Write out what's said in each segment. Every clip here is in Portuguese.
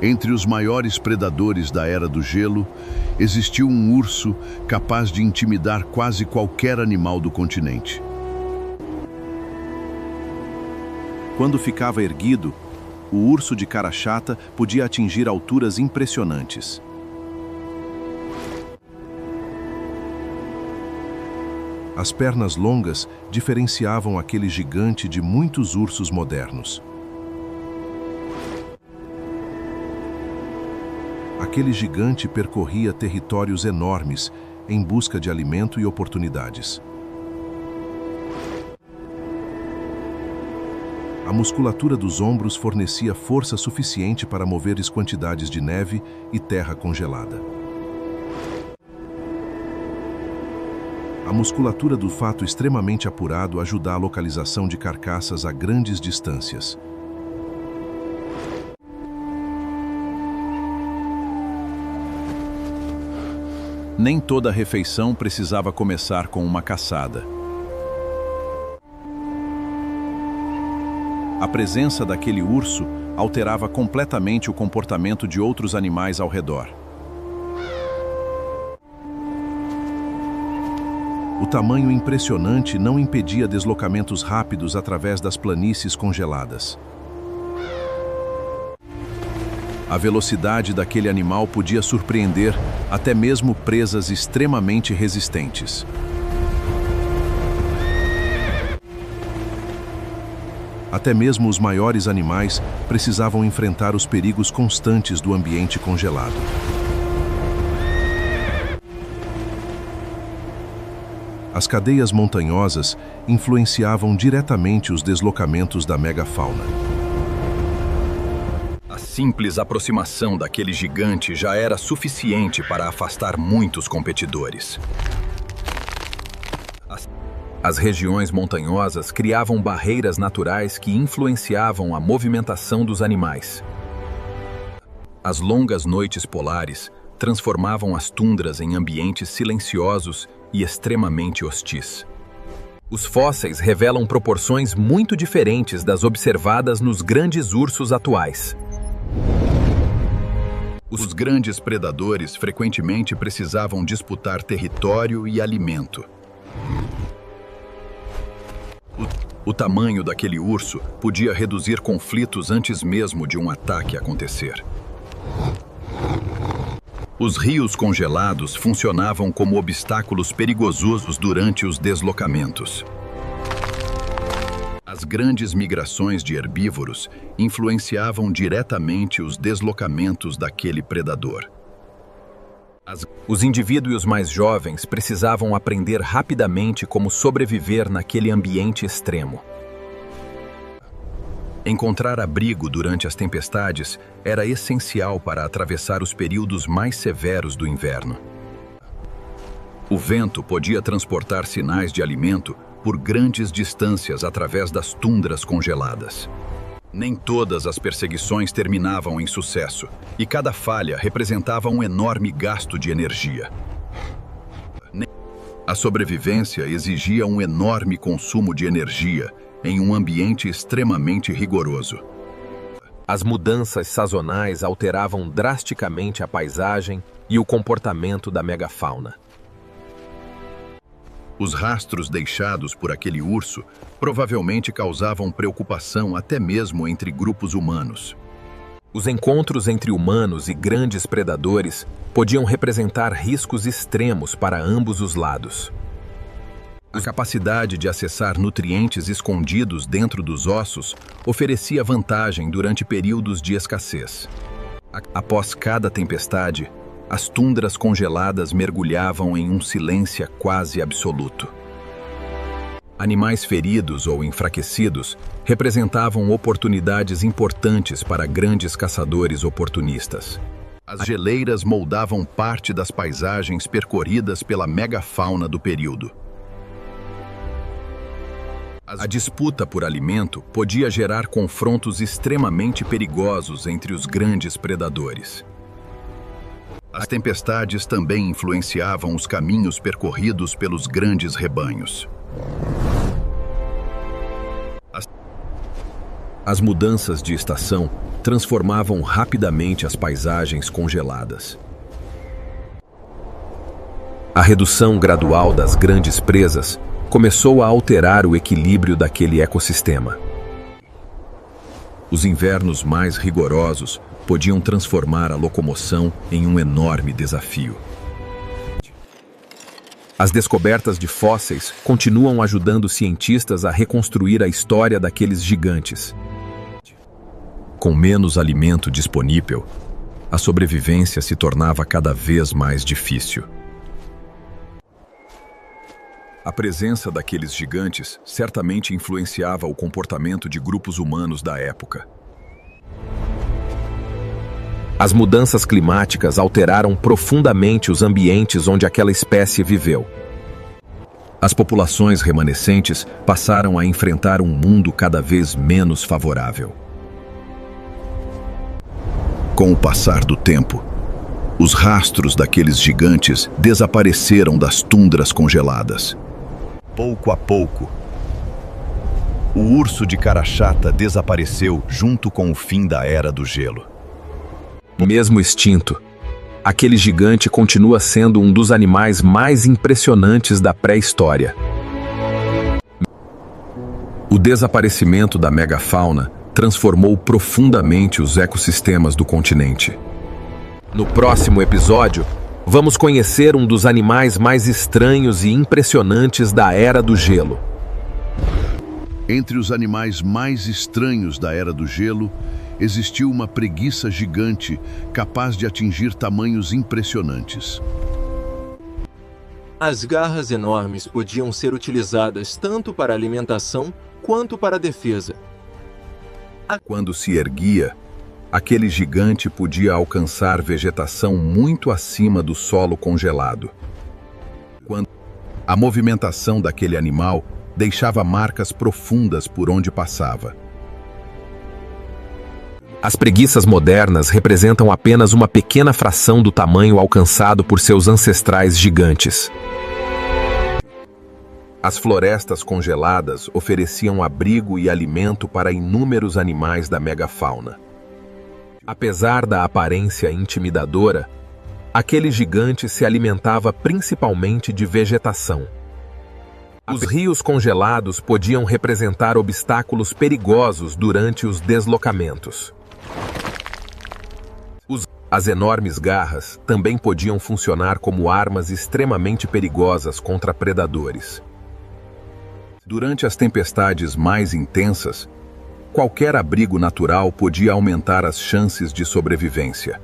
Entre os maiores predadores da Era do Gelo, existiu um urso capaz de intimidar quase qualquer animal do continente. Quando ficava erguido, o urso de cara chata podia atingir alturas impressionantes. As pernas longas diferenciavam aquele gigante de muitos ursos modernos. Aquele gigante percorria territórios enormes em busca de alimento e oportunidades. A musculatura dos ombros fornecia força suficiente para mover quantidades de neve e terra congelada. A musculatura do fato extremamente apurado ajuda a localização de carcaças a grandes distâncias. Nem toda refeição precisava começar com uma caçada. A presença daquele urso alterava completamente o comportamento de outros animais ao redor. O tamanho impressionante não impedia deslocamentos rápidos através das planícies congeladas. A velocidade daquele animal podia surpreender até mesmo presas extremamente resistentes. Até mesmo os maiores animais precisavam enfrentar os perigos constantes do ambiente congelado. As cadeias montanhosas influenciavam diretamente os deslocamentos da megafauna. A simples aproximação daquele gigante já era suficiente para afastar muitos competidores. As regiões montanhosas criavam barreiras naturais que influenciavam a movimentação dos animais. As longas noites polares transformavam as tundras em ambientes silenciosos e extremamente hostis. Os fósseis revelam proporções muito diferentes das observadas nos grandes ursos atuais. Os grandes predadores frequentemente precisavam disputar território e alimento. O tamanho daquele urso podia reduzir conflitos antes mesmo de um ataque acontecer. Os rios congelados funcionavam como obstáculos perigosos durante os deslocamentos. As grandes migrações de herbívoros influenciavam diretamente os deslocamentos daquele predador. Os indivíduos mais jovens precisavam aprender rapidamente como sobreviver naquele ambiente extremo. Encontrar abrigo durante as tempestades era essencial para atravessar os períodos mais severos do inverno. O vento podia transportar sinais de alimento por grandes distâncias através das tundras congeladas. Nem todas as perseguições terminavam em sucesso, e cada falha representava um enorme gasto de energia. A sobrevivência exigia um enorme consumo de energia em um ambiente extremamente rigoroso. As mudanças sazonais alteravam drasticamente a paisagem e o comportamento da megafauna. Os rastros deixados por aquele urso provavelmente causavam preocupação até mesmo entre grupos humanos. Os encontros entre humanos e grandes predadores podiam representar riscos extremos para ambos os lados. A capacidade de acessar nutrientes escondidos dentro dos ossos oferecia vantagem durante períodos de escassez. Após cada tempestade, as tundras congeladas mergulhavam em um silêncio quase absoluto. Animais feridos ou enfraquecidos representavam oportunidades importantes para grandes caçadores oportunistas. As geleiras moldavam parte das paisagens percorridas pela megafauna do período. A disputa por alimento podia gerar confrontos extremamente perigosos entre os grandes predadores. As tempestades também influenciavam os caminhos percorridos pelos grandes rebanhos. As mudanças de estação transformavam rapidamente as paisagens congeladas. A redução gradual das grandes presas começou a alterar o equilíbrio daquele ecossistema. Os invernos mais rigorosos podiam transformar a locomoção em um enorme desafio. As descobertas de fósseis continuam ajudando cientistas a reconstruir a história daqueles gigantes. Com menos alimento disponível, a sobrevivência se tornava cada vez mais difícil. A presença daqueles gigantes certamente influenciava o comportamento de grupos humanos da época. As mudanças climáticas alteraram profundamente os ambientes onde aquela espécie viveu. As populações remanescentes passaram a enfrentar um mundo cada vez menos favorável. Com o passar do tempo, os rastros daqueles gigantes desapareceram das tundras congeladas. Pouco a pouco, o urso de cara chata desapareceu junto com o fim da Era do Gelo. Mesmo extinto, aquele gigante continua sendo um dos animais mais impressionantes da pré-história. O desaparecimento da megafauna transformou profundamente os ecossistemas do continente. No próximo episódio, vamos conhecer um dos animais mais estranhos e impressionantes da Era do Gelo. Entre os animais mais estranhos da Era do Gelo, existiu uma preguiça gigante capaz de atingir tamanhos impressionantes. As garras enormes podiam ser utilizadas tanto para alimentação quanto para defesa. Quando se erguia, aquele gigante podia alcançar vegetação muito acima do solo congelado. A movimentação daquele animal deixava marcas profundas por onde passava. As preguiças modernas representam apenas uma pequena fração do tamanho alcançado por seus ancestrais gigantes. As florestas congeladas ofereciam abrigo e alimento para inúmeros animais da megafauna. Apesar da aparência intimidadora, aquele gigante se alimentava principalmente de vegetação. Os rios congelados podiam representar obstáculos perigosos durante os deslocamentos. As enormes garras também podiam funcionar como armas extremamente perigosas contra predadores. Durante as tempestades mais intensas, qualquer abrigo natural podia aumentar as chances de sobrevivência.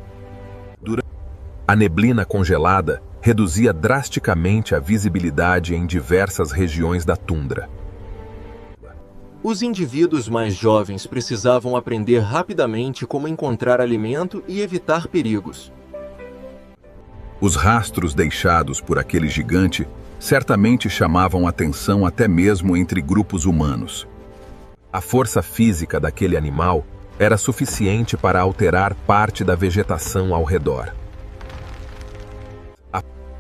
A neblina congelada reduzia drasticamente a visibilidade em diversas regiões da tundra. Os indivíduos mais jovens precisavam aprender rapidamente como encontrar alimento e evitar perigos. Os rastros deixados por aquele gigante certamente chamavam atenção até mesmo entre grupos humanos. A força física daquele animal era suficiente para alterar parte da vegetação ao redor.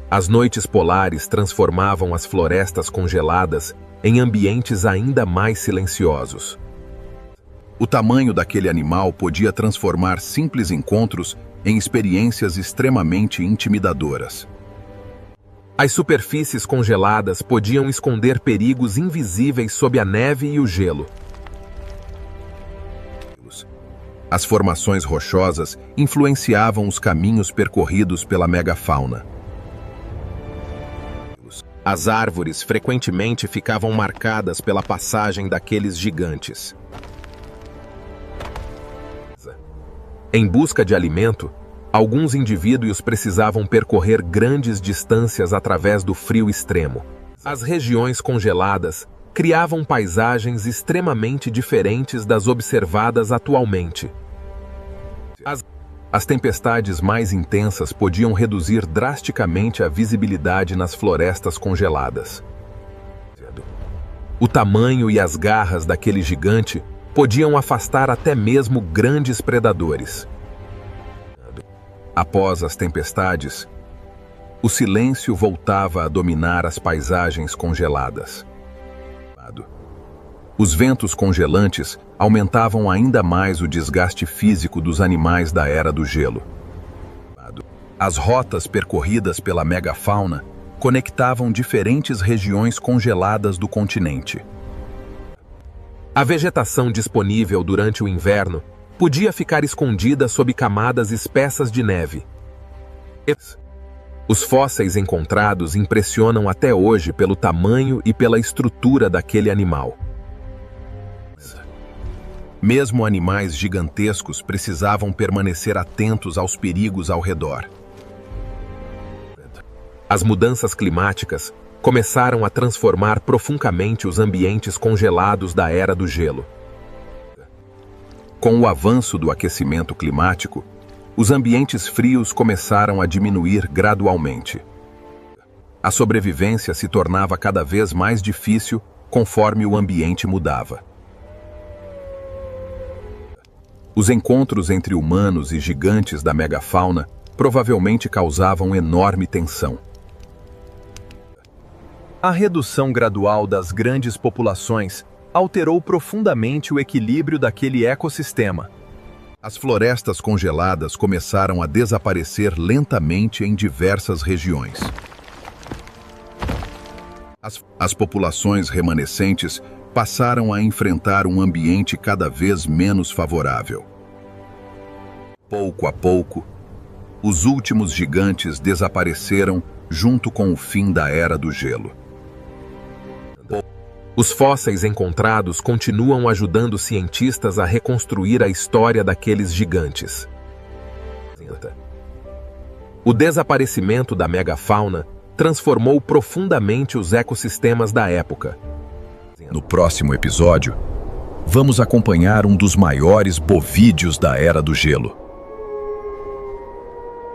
As noites polares transformavam as florestas congeladas em ambientes ainda mais silenciosos. O tamanho daquele animal podia transformar simples encontros em experiências extremamente intimidadoras. As superfícies congeladas podiam esconder perigos invisíveis sob a neve e o gelo. As formações rochosas influenciavam os caminhos percorridos pela megafauna. As árvores frequentemente ficavam marcadas pela passagem daqueles gigantes. Em busca de alimento, alguns indivíduos precisavam percorrer grandes distâncias através do frio extremo. As regiões congeladas criavam paisagens extremamente diferentes das observadas atualmente. As tempestades mais intensas podiam reduzir drasticamente a visibilidade nas florestas congeladas. O tamanho e as garras daquele gigante podiam afastar até mesmo grandes predadores. Após as tempestades, o silêncio voltava a dominar as paisagens congeladas. Os ventos congelantes aumentavam ainda mais o desgaste físico dos animais da Era do Gelo. As rotas percorridas pela megafauna conectavam diferentes regiões congeladas do continente. A vegetação disponível durante o inverno podia ficar escondida sob camadas espessas de neve. Os fósseis encontrados impressionam até hoje pelo tamanho e pela estrutura daquele animal. Mesmo animais gigantescos precisavam permanecer atentos aos perigos ao redor. As mudanças climáticas começaram a transformar profundamente os ambientes congelados da Era do Gelo. Com o avanço do aquecimento climático, os ambientes frios começaram a diminuir gradualmente. A sobrevivência se tornava cada vez mais difícil conforme o ambiente mudava. Os encontros entre humanos e gigantes da megafauna provavelmente causavam enorme tensão. A redução gradual das grandes populações alterou profundamente o equilíbrio daquele ecossistema. As florestas congeladas começaram a desaparecer lentamente em diversas regiões. As populações remanescentes passaram a enfrentar um ambiente cada vez menos favorável. Pouco a pouco, os últimos gigantes desapareceram junto com o fim da Era do Gelo. Os fósseis encontrados continuam ajudando cientistas a reconstruir a história daqueles gigantes. O desaparecimento da megafauna transformou profundamente os ecossistemas da época. No próximo episódio, vamos acompanhar um dos maiores bovídeos da Era do Gelo.